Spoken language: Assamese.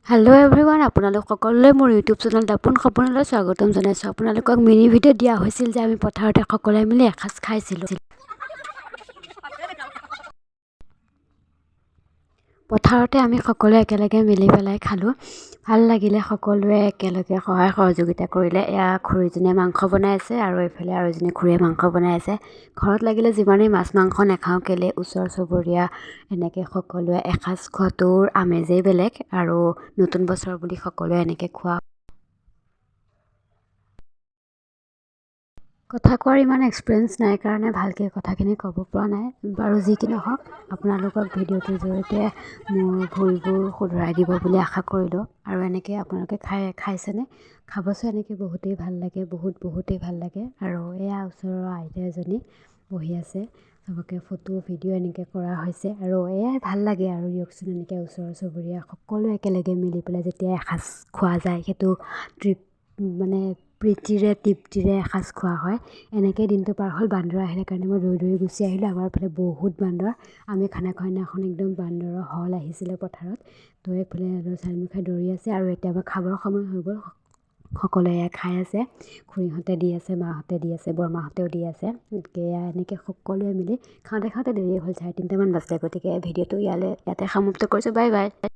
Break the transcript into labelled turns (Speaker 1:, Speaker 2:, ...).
Speaker 1: হেল্ল' এভৰিৱান, আপোনালোক সকলোলৈ মোৰ ইউটিউব চেনেল দাপোন সপোনলৈ স্বাগতম জনাইছোঁ। আপোনালোকক মিনি ভিডিঅ' দিয়া হৈছিল যে আমি পথাৰতে সকলোৱে মিলি এসাঁজ খাইছিলোঁ। পথাৰতে আমি সকলোৱে একেলগে মিলি পেলাই খালোঁ। ভাল লাগিলে, সকলোৱে একেলগে সহায় সহযোগিতা কৰিলে। এয়া খুৰীজনীয়ে মাংস বনাই আছে আৰু এইফালে আৰু এজনী খুৰীয়ে মাংস বনাই আছে। ঘৰত লাগিলে যিমানেই মাছ মাংস নাখাওঁ কেলে, ওচৰ চুবুৰীয়া এনেকৈ সকলোৱে এসাঁজ খোৱাটোৰ আমেজেই বেলেগ। আৰু নতুন বছৰ বুলি সকলোৱে এনেকৈ খোৱা। কথা কোৱাৰ ইমান এক্সপিৰিয়েঞ্চ নাই কাৰণে ভালকৈ কথাখিনি ক'ব পৰা নাই। বাৰু যি কি নহওক, আপোনালোকক ভিডিঅ'টোৰ জৰিয়তে মোৰ ভুলবোৰ শুধৰাই দিব বুলি আশা কৰিলোঁ। আৰু এনেকৈ আপোনালোকে খাইছেনে? খাবচোন, এনেকৈ বহুতেই ভাল লাগে, বহুতেই ভাল লাগে। আৰু এয়া ওচৰৰ আইতা এজনী বহি আছে, চবকে ফটো ভিডিঅ' এনেকৈ কৰা হৈছে। আৰু এয়াই ভাল লাগে আৰু দিয়কচোন, এনেকৈ ওচৰ চুবুৰীয়া সকলো একেলগে মিলি পেলাই যেতিয়া এসাঁজ খোৱা যায়, সেইটো মানে প্ৰীতিৰে তৃপ্তিৰে এসাঁজ খোৱা হয়। এনেকৈ দিনটো পাৰ হ'ল। বান্দৰ আহিলে কাৰণে মই দৌৰি গুচি আহিলোঁ। আমাৰ ফালে বহুত বান্দৰ। আমি খানা খোৱা দিনাখন একদম বান্দৰৰ হল আহিছিলে পথাৰত। তো এইফালে চালমি খাই দৌৰি আছে আৰু এতিয়া আমাৰ খাবৰ সময় হৈ গ'ল। সকলোৱে খাই আছে, খুৰীহঁতে দি আছে, মাহঁতে দি আছে, বৰমাহঁতেও দি আছে। গতিকে এনেকৈ সকলোৱে মিলি খাওঁতে দেৰি হ'ল, 3:30মান বাজিলে। গতিকে ভিডিঅ'টো ইয়াতে সমাপ্ত কৰিছোঁ। Bye bye.